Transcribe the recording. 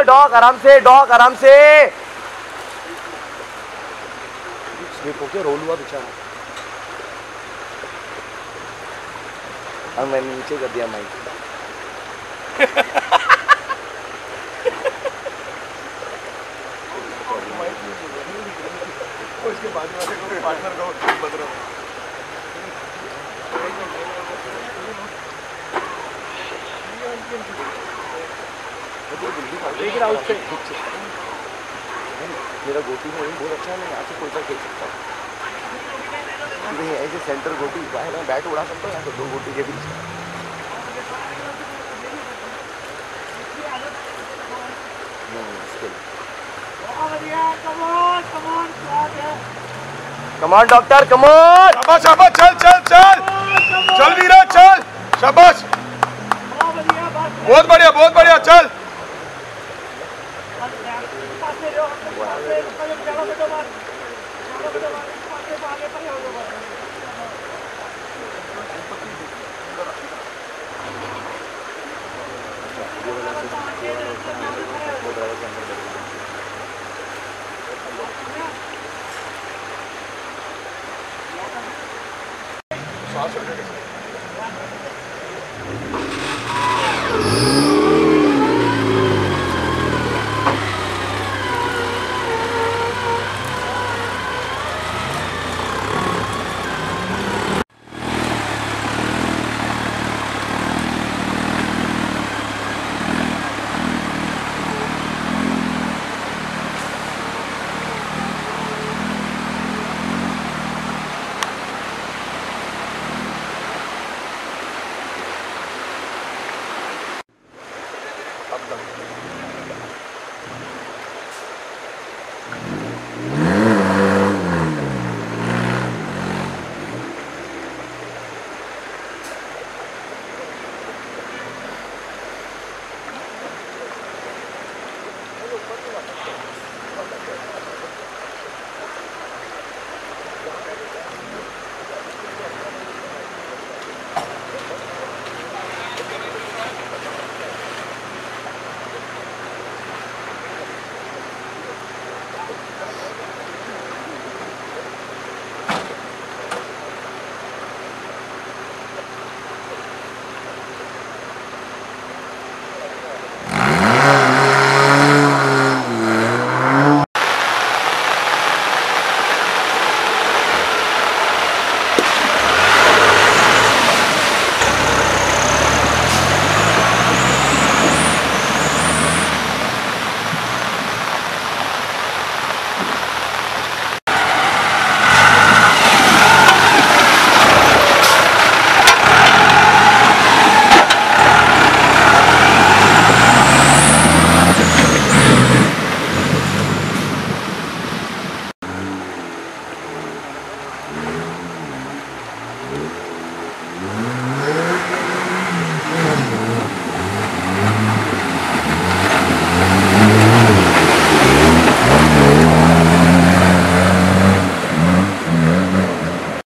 Dog आराम से, dog आराम से। स्लिप होके रोल हुआ बेचारा। अब मैंने नीचे कर दिया माइक। उसके बाद पार्टनर को बदलो। मेरा गोटी में बहुत अच्छा है, मैं यहाँ से कोई सा खेल सकता हूँ। ऐसे सेंटर गोटी है ना, बैट उड़ा सकता हूँ यहाँ तो 2 गोटी के बीच। कमान डॉक्टर, कमान। शाबाश शाबाश, चल चल चल चल वीरा, चल शाबाश, बहुत बढ़िया चल।